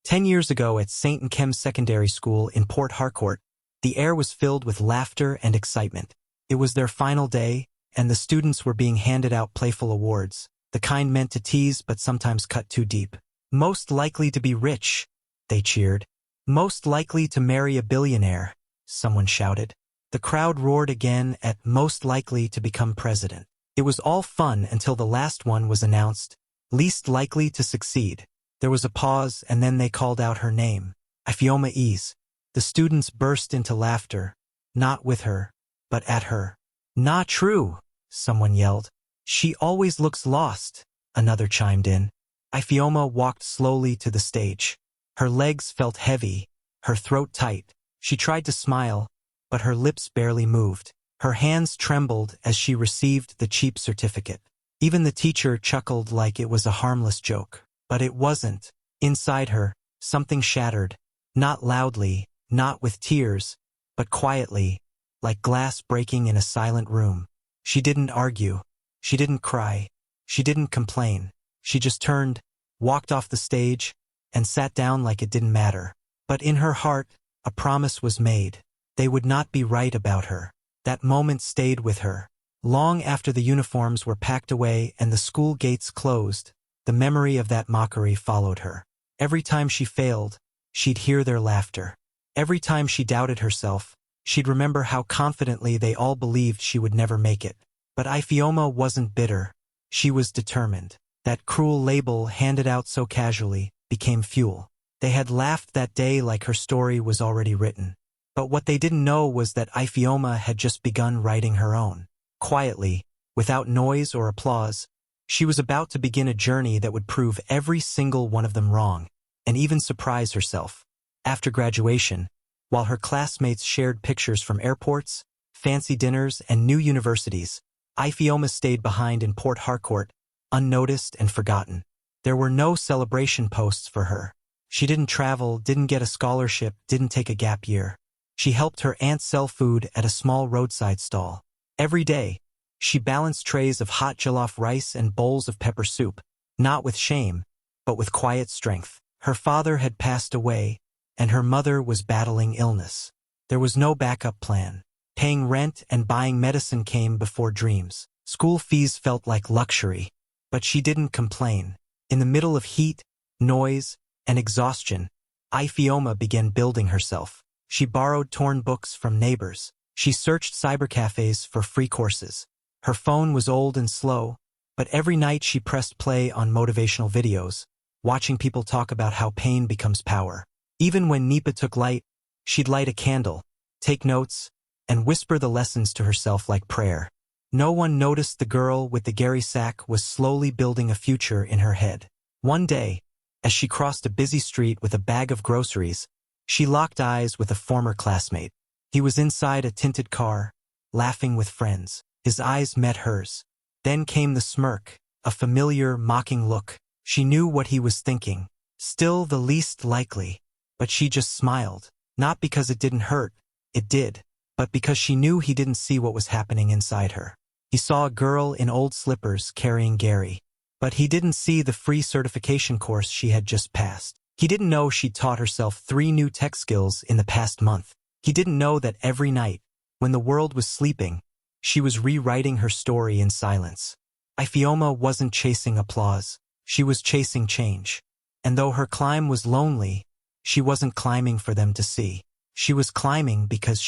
10 years ago at St. Nkem's Secondary School in Port Harcourt, the air was filled with laughter and excitement. It was their final day, and the students were being handed out playful awards, the kind meant to tease but sometimes cut too deep. Most likely to be rich, they cheered. Most likely to marry a billionaire, someone shouted. The crowd roared again at most likely to become president. It was all fun until the last one was announced, least likely to succeed. There was a pause, and then they called out her name, Ifeoma Ease. The students burst into laughter, not with her, but at her. Not true, someone yelled. She always looks lost, another chimed in. Ifeoma walked slowly to the stage. Her legs felt heavy, her throat tight. She tried to smile, but her lips barely moved. Her hands trembled as she received the cheap certificate. Even the teacher chuckled like it was a harmless joke. But it wasn't. Inside her, something shattered. Not loudly, not with tears, but quietly, like glass breaking in a silent room. She didn't argue. She didn't cry. She didn't complain. She just turned, walked off the stage, and sat down like it didn't matter. But in her heart, a promise was made. They would not be right about her. That moment stayed with her. Long after the uniforms were packed away and the school gates closed, the memory of that mockery followed her. Every time she failed, she'd hear their laughter. Every time she doubted herself, she'd remember how confidently they all believed she would never make it. But Ifeoma wasn't bitter. She was determined. That cruel label handed out so casually became fuel. They had laughed that day like her story was already written. But what they didn't know was that Ifeoma had just begun writing her own. Quietly, without noise or applause, she was about to begin a journey that would prove every single one of them wrong, and even surprise herself. After graduation, while her classmates shared pictures from airports, fancy dinners, and new universities, Ifeoma stayed behind in Port Harcourt, unnoticed and forgotten. There were no celebration posts for her. She didn't travel, didn't get a scholarship, didn't take a gap year. She helped her aunt sell food at a small roadside stall. Every day, she balanced trays of hot jollof rice and bowls of pepper soup, not with shame, but with quiet strength. Her father had passed away, and her mother was battling illness. There was no backup plan. Paying rent and buying medicine came before dreams. School fees felt like luxury, but she didn't complain. In the middle of heat, noise, and exhaustion, Ifeoma began building herself. She borrowed torn books from neighbors. She searched cybercafes for free courses. Her phone was old and slow, but every night she pressed play on motivational videos, watching people talk about how pain becomes power. Even when Nipa took light, she'd light a candle, take notes, and whisper the lessons to herself like prayer. No one noticed the girl with the Gary sack was slowly building a future in her head. One day, as she crossed a busy street with a bag of groceries, she locked eyes with a former classmate. He was inside a tinted car, laughing with friends. His eyes met hers. Then came the smirk, a familiar, mocking look. She knew what he was thinking. Still the least likely. But she just smiled. Not because it didn't hurt, it did, but because she knew he didn't see what was happening inside her. He saw a girl in old slippers carrying Gary. But he didn't see the free certification course she had just passed. He didn't know she'd taught herself 3 new tech skills in the past month. He didn't know that every night, when the world was sleeping, she was rewriting her story in silence. Ifeoma wasn't chasing applause. She was chasing change. And though her climb was lonely, she wasn't climbing for them to see. She was climbing because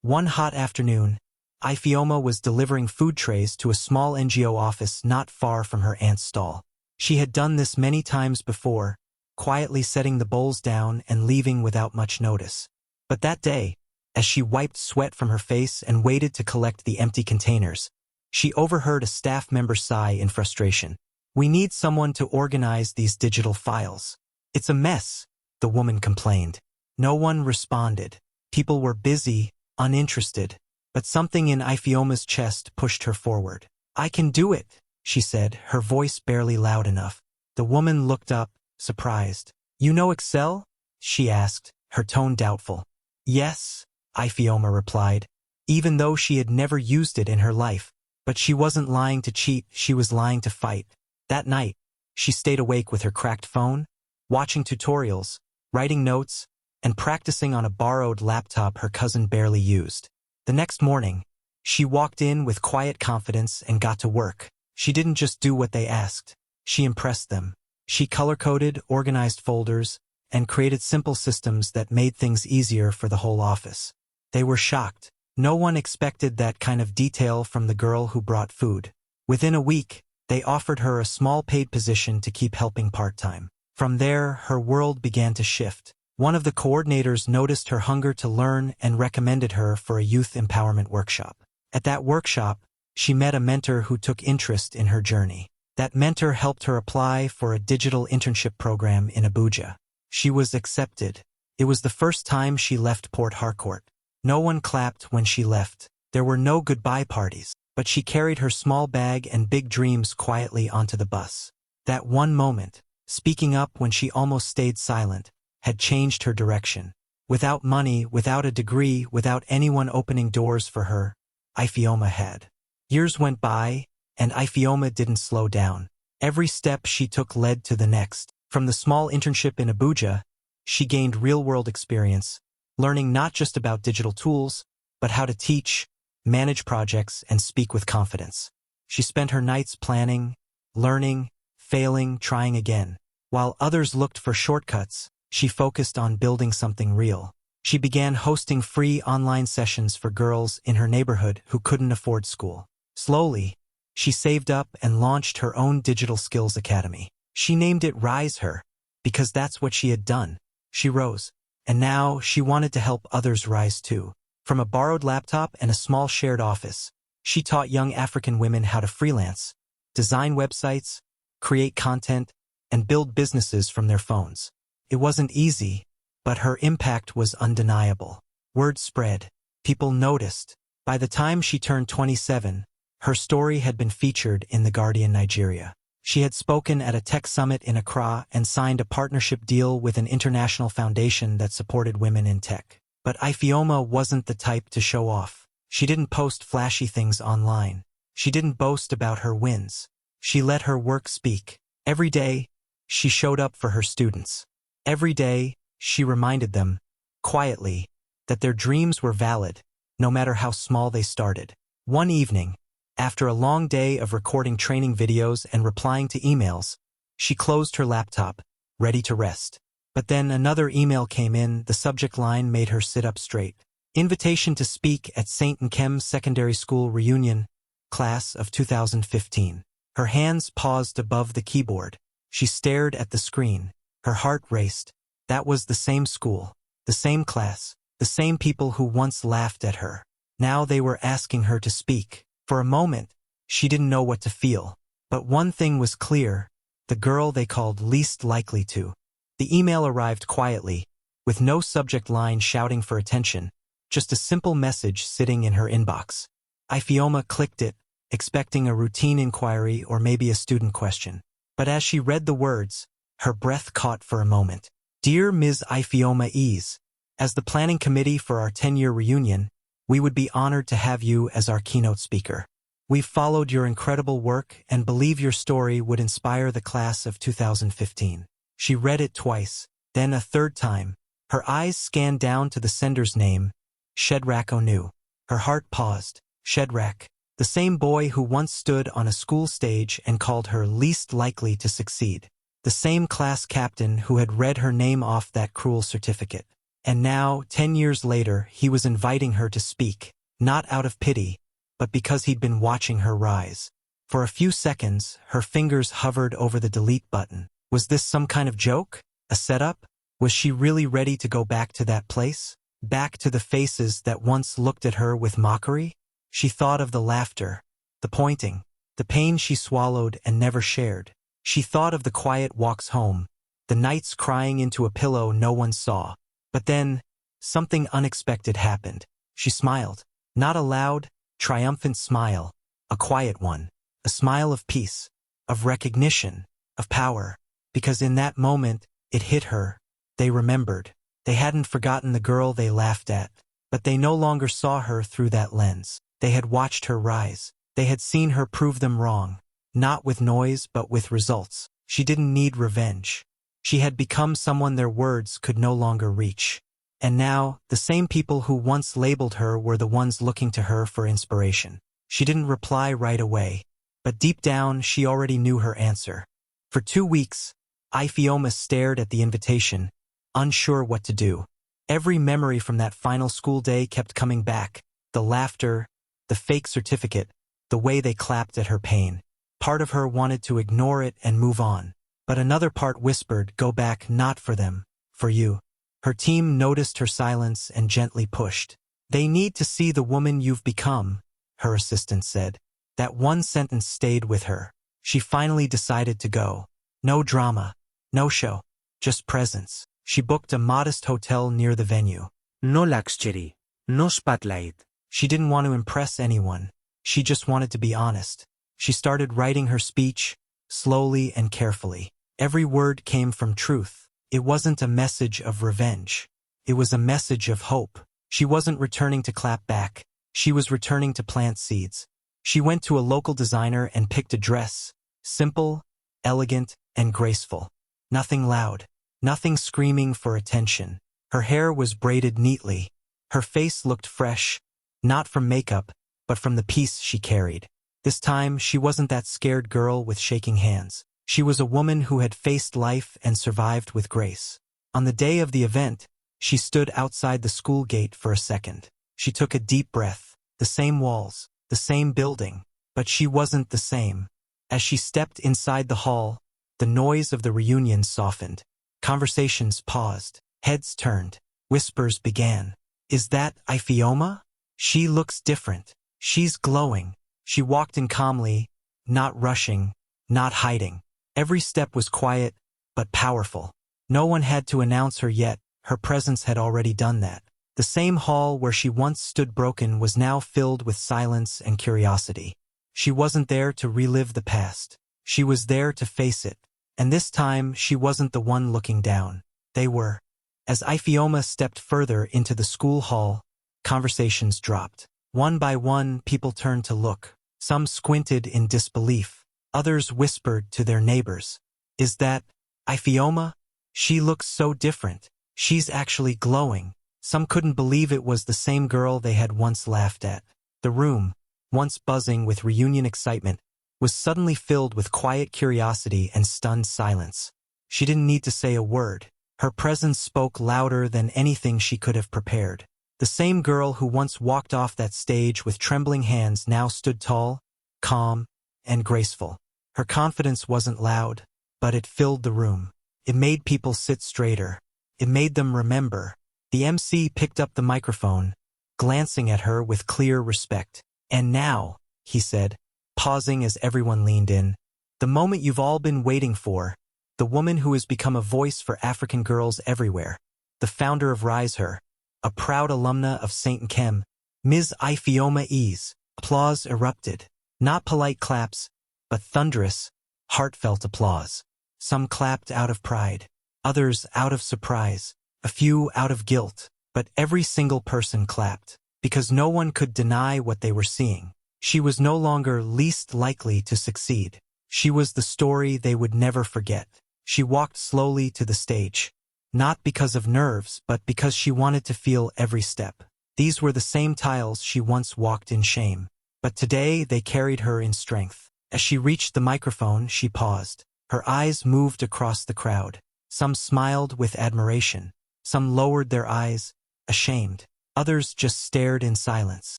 One hot afternoon, Ifeoma was delivering food trays to a small NGO office not far from her aunt's stall. She had done this many times before, quietly setting the bowls down and leaving without much notice. But that day, as she wiped sweat from her face and waited to collect the empty containers, she overheard a staff member sigh in frustration. "We need someone to organize these digital files. It's a mess," the woman complained. No one responded. People were busy, uninterested, but something in Ifeoma's chest pushed her forward. "I can do it," she said, her voice barely loud enough. The woman looked up, surprised. "You know Excel?" she asked, her tone doubtful. "Yes," Ifeoma replied, even though she had never used it in her life. But she wasn't lying to cheat, she was lying to fight. That night, she stayed awake with her cracked phone, watching tutorials, writing notes, and practicing on a borrowed laptop her cousin barely used. The next morning, she walked in with quiet confidence and got to work. She didn't just do what they asked. She impressed them. She color-coded, organized folders, and created simple systems that made things easier for the whole office. They were shocked. No one expected that kind of detail from the girl who brought food. Within a week, they offered her a small paid position to keep helping part-time. From there, her world began to shift. One of the coordinators noticed her hunger to learn and recommended her for a youth empowerment workshop. At that workshop, she met a mentor who took interest in her journey. That mentor helped her apply for a digital internship program in Abuja. She was accepted. It was the first time she left Port Harcourt. No one clapped when she left. There were no goodbye parties, but she carried her small bag and big dreams quietly onto the bus. That one moment, speaking up when she almost stayed silent, had changed her direction. Without money, without a degree, without anyone opening doors for her, Ifeoma had. Years went by, and Ifeoma didn't slow down. Every step she took led to the next. From the small internship in Abuja, she gained real-world experience, learning not just about digital tools, but how to teach, manage projects, and speak with confidence. She spent her nights planning, learning, failing, trying again. While others looked for shortcuts, she focused on building something real. She began hosting free online sessions for girls in her neighborhood who couldn't afford school. Slowly, she saved up and launched her own digital skills academy. She named it Rise Her, because that's what she had done. She rose, and now she wanted to help others rise too. From a borrowed laptop and a small shared office, she taught young African women how to freelance, design websites, create content, and build businesses from their phones. It wasn't easy, but her impact was undeniable. Word spread. People noticed. By the time she turned 27, her story had been featured in The Guardian Nigeria. She had spoken at a tech summit in Accra and signed a partnership deal with an international foundation that supported women in tech. But Ifeoma wasn't the type to show off. She didn't post flashy things online. She didn't boast about her wins. She let her work speak. Every day, she showed up for her students. Every day, she reminded them, quietly, that their dreams were valid, no matter how small they started. One evening, after a long day of recording training videos and replying to emails, she closed her laptop, ready to rest. But then another email came in. The subject line made her sit up straight. Invitation to speak at St. Nkem's Secondary School Reunion, Class of 2015. Her hands paused above the keyboard. She stared at the screen. Her heart raced. That was the same school, the same class, the same people who once laughed at her. Now they were asking her to speak. For a moment, she didn't know what to feel. But one thing was clear: the girl they called least likely to. The email arrived quietly, with no subject line shouting for attention, just a simple message sitting in her inbox. Ifeoma clicked it, expecting a routine inquiry or maybe a student question. But as she read the words, her breath caught for a moment. Dear Ms. Ifeoma Ease, as the planning committee for our 10-year reunion, we would be honored to have you as our keynote speaker. We've followed your incredible work and believe your story would inspire the class of 2015. She read it twice, then a third time. Her eyes scanned down to the sender's name, Shedrack Onu. Her heart paused. Shedrack, the same boy who once stood on a school stage and called her least likely to succeed. The same class captain who had read her name off that cruel certificate. And now, 10 years later, he was inviting her to speak, not out of pity, but because he'd been watching her rise. For a few seconds, her fingers hovered over the delete button. Was this some kind of joke? A setup? Was she really ready to go back to that place? Back to the faces that once looked at her with mockery? She thought of the laughter, the pointing, the pain she swallowed and never shared. She thought of the quiet walks home, the nights crying into a pillow no one saw. But then, something unexpected happened. She smiled. Not a loud, triumphant smile, a quiet one. A smile of peace, of recognition, of power. Because in that moment, it hit her. They remembered. They hadn't forgotten the girl they laughed at. But they no longer saw her through that lens. They had watched her rise. They had seen her prove them wrong. Not with noise, but with results. She didn't need revenge. She had become someone their words could no longer reach. And now, the same people who once labeled her were the ones looking to her for inspiration. She didn't reply right away, but deep down she already knew her answer. For 2 weeks, Ifeoma stared at the invitation, unsure what to do. Every memory from that final school day kept coming back, the laughter, the fake certificate, the way they clapped at her pain. Part of her wanted to ignore it and move on, but another part whispered, "Go back, not for them, for you." Her team noticed her silence and gently pushed. "They need to see the woman you've become," her assistant said. That one sentence stayed with her. She finally decided to go. No drama, no show, just presence. She booked a modest hotel near the venue. No luxury, no spotlight. She didn't want to impress anyone. She just wanted to be honest. She started writing her speech, slowly and carefully. Every word came from truth. It wasn't a message of revenge. It was a message of hope. She wasn't returning to clap back. She was returning to plant seeds. She went to a local designer and picked a dress. Simple, elegant, and graceful. Nothing loud. Nothing screaming for attention. Her hair was braided neatly. Her face looked fresh, not from makeup, but from the peace she carried. This time, she wasn't that scared girl with shaking hands. She was a woman who had faced life and survived with grace. On the day of the event, she stood outside the school gate for a second. She took a deep breath. The same walls, the same building, but she wasn't the same. As she stepped inside the hall, the noise of the reunion softened. Conversations paused. Heads turned. Whispers began. "Is that Ifeoma? She looks different. She's glowing." She walked in calmly, not rushing, not hiding. Every step was quiet, but powerful. No one had to announce her yet. Her presence had already done that. The same hall where she once stood broken was now filled with silence and curiosity. She wasn't there to relive the past. She was there to face it. And this time, she wasn't the one looking down. They were. As Ifeoma stepped further into the school hall, conversations dropped. One by one, people turned to look. Some squinted in disbelief. Others whispered to their neighbors. "Is that Ifeoma? She looks so different. She's actually glowing." Some couldn't believe it was the same girl they had once laughed at. The room, once buzzing with reunion excitement, was suddenly filled with quiet curiosity and stunned silence. She didn't need to say a word. Her presence spoke louder than anything she could have prepared. The same girl who once walked off that stage with trembling hands now stood tall, calm, and graceful. Her confidence wasn't loud, but it filled the room. It made people sit straighter. It made them remember. The MC picked up the microphone, glancing at her with clear respect. "And now," he said, pausing as everyone leaned in, "the moment you've all been waiting for, the woman who has become a voice for African girls everywhere, the founder of Rise Her, a proud alumna of St. Nkem, Ms. Ifeoma Ease." Applause erupted. Not polite claps, but thunderous, heartfelt applause. Some clapped out of pride, others out of surprise, a few out of guilt, but every single person clapped, because no one could deny what they were seeing. She was no longer least likely to succeed. She was the story they would never forget. She walked slowly to the stage, not because of nerves, but because she wanted to feel every step. These were the same tiles she once walked in shame, but today they carried her in strength. As she reached the microphone, she paused. Her eyes moved across the crowd. Some smiled with admiration. Some lowered their eyes, ashamed. Others just stared in silence.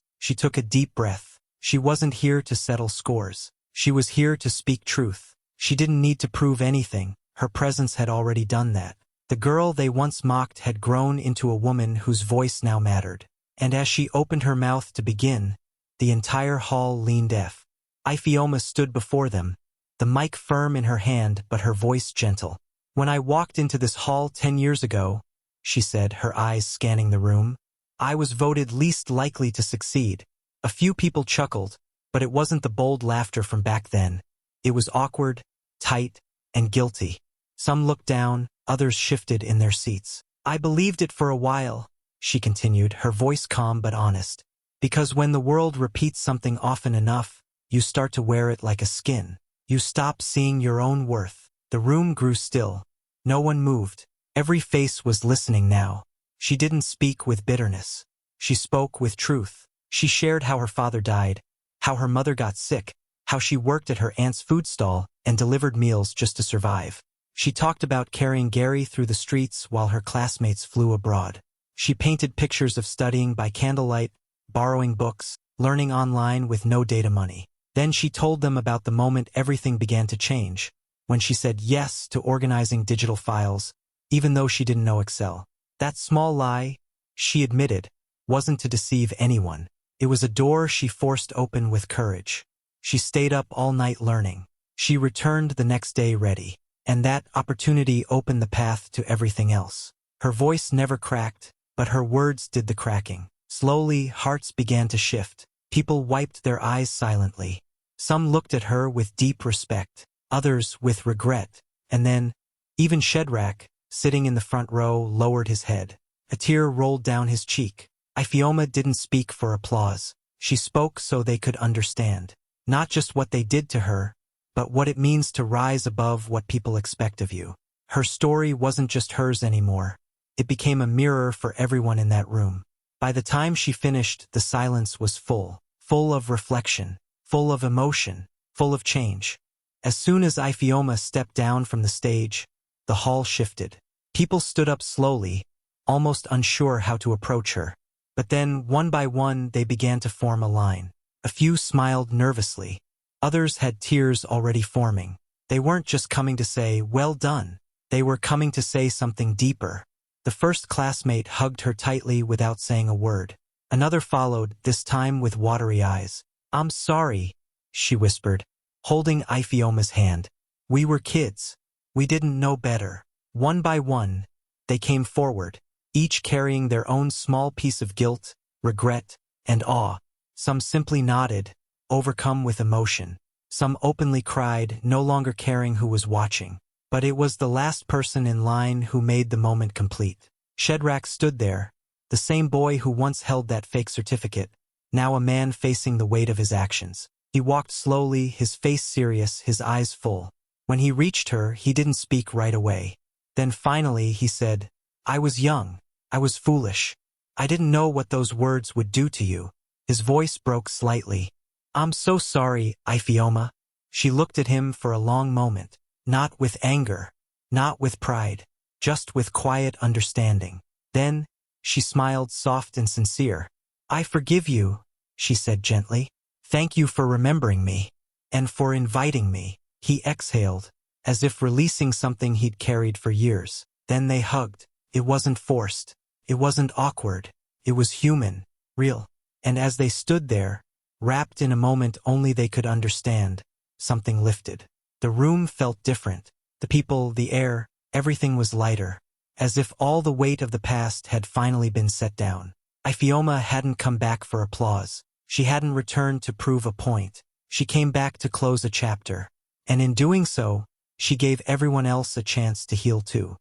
She took a deep breath. She wasn't here to settle scores. She was here to speak truth. She didn't need to prove anything. Her presence had already done that. The girl they once mocked had grown into a woman whose voice now mattered. And as she opened her mouth to begin, the entire hall leaned deaf. Ifeoma stood before them, the mic firm in her hand but her voice gentle. "When I walked into this hall 10 years ago," she said, her eyes scanning the room, "I was voted least likely to succeed." A few people chuckled, but it wasn't the bold laughter from back then. It was awkward, tight, and guilty. Some looked down, others shifted in their seats. "I believed it for a while," she continued, her voice calm but honest. "Because when the world repeats something often enough, you start to wear it like a skin. You stop seeing your own worth." The room grew still. No one moved. Every face was listening now. She didn't speak with bitterness. She spoke with truth. She shared how her father died, how her mother got sick, how she worked at her aunt's food stall and delivered meals just to survive. She talked about carrying Gary through the streets while her classmates flew abroad. She painted pictures of studying by candlelight, borrowing books, learning online with no data money. Then she told them about the moment everything began to change, when she said yes to organizing digital files, even though she didn't know Excel. That small lie, she admitted, wasn't to deceive anyone. It was a door she forced open with courage. She stayed up all night learning. She returned the next day ready. And that opportunity opened the path to everything else. Her voice never cracked, but her words did the cracking. Slowly, hearts began to shift. People wiped their eyes silently. Some looked at her with deep respect, others with regret. And then, even Shedrack, sitting in the front row, lowered his head. A tear rolled down his cheek. Ifeoma didn't speak for applause. She spoke so they could understand. Not just what they did to her, but what it means to rise above what people expect of you. Her story wasn't just hers anymore. It became a mirror for everyone in that room. By the time she finished, the silence was full of reflection, full of emotion, full of change. As soon as Ifeoma stepped down from the stage, the hall shifted. People stood up slowly, almost unsure how to approach her. But then, one by one, they began to form a line. A few smiled nervously. Others had tears already forming. They weren't just coming to say, "Well done." They were coming to say something deeper. The first classmate hugged her tightly without saying a word. Another followed, this time with watery eyes. "I'm sorry," she whispered, holding Ifeoma's hand. "We were kids. We didn't know better." One by one, they came forward, each carrying their own small piece of guilt, regret, and awe. Some simply nodded, overcome with emotion. Some openly cried, no longer caring who was watching. But it was the last person in line who made the moment complete. Shedrack stood there, the same boy who once held that fake certificate, now a man facing the weight of his actions. He walked slowly, his face serious, his eyes full. When he reached her, he didn't speak right away. Then finally he said, "I was young. I was foolish. I didn't know what those words would do to you." His voice broke slightly. "I'm so sorry, Ifeoma." She looked at him for a long moment, not with anger, not with pride, just with quiet understanding. Then, she smiled soft and sincere. "I forgive you," she said gently. "Thank you for remembering me, and for inviting me." He exhaled, as if releasing something he'd carried for years. Then they hugged. It wasn't forced. It wasn't awkward. It was human, real. And as they stood there, wrapped in a moment only they could understand, something lifted. The room felt different. The people, the air, everything was lighter, as if all the weight of the past had finally been set down. Ifeoma hadn't come back for applause. She hadn't returned to prove a point. She came back to close a chapter. And in doing so, she gave everyone else a chance to heal too.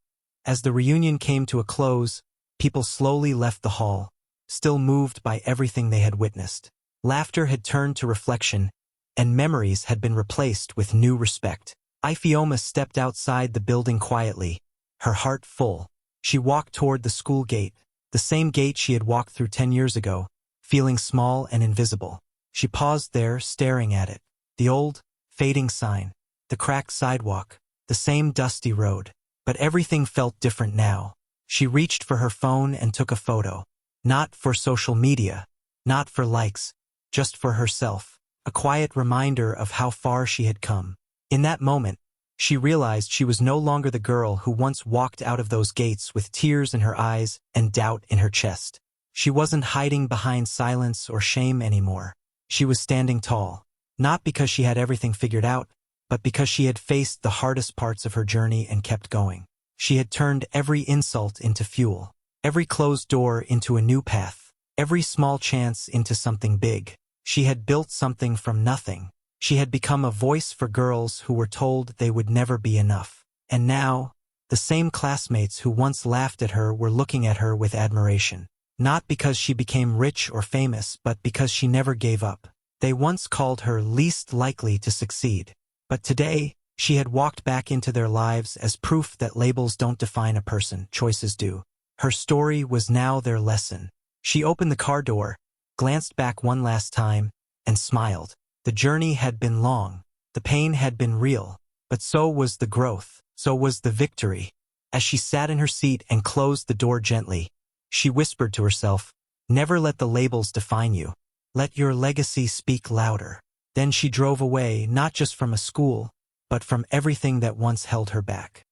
As the reunion came to a close, people slowly left the hall, still moved by everything they had witnessed. Laughter had turned to reflection, and memories had been replaced with new respect. Ifeoma stepped outside the building quietly, her heart full. She walked toward the school gate, the same gate she had walked through 10 years ago, feeling small and invisible. She paused there, staring at it. The old, fading sign, the cracked sidewalk, the same dusty road. But everything felt different now. She reached for her phone and took a photo. Not for social media, not for likes, just for herself. A quiet reminder of how far she had come. In that moment, she realized she was no longer the girl who once walked out of those gates with tears in her eyes and doubt in her chest. She wasn't hiding behind silence or shame anymore. She was standing tall, not because she had everything figured out, but because she had faced the hardest parts of her journey and kept going. She had turned every insult into fuel, every closed door into a new path, every small chance into something big. She had built something from nothing. She had become a voice for girls who were told they would never be enough. And now, the same classmates who once laughed at her were looking at her with admiration. Not because she became rich or famous, but because she never gave up. They once called her least likely to succeed. But today, She had walked back into their lives as proof that labels don't define a person, choices do. Her story was now their lesson. She opened the car door, glanced back one last time, and smiled. The journey had been long. The pain had been real. But so was the growth. So was the victory. As she sat in her seat and closed the door gently, she whispered to herself, "Never let the labels define you. Let your legacy speak louder." Then she drove away, not just from a school, but from everything that once held her back.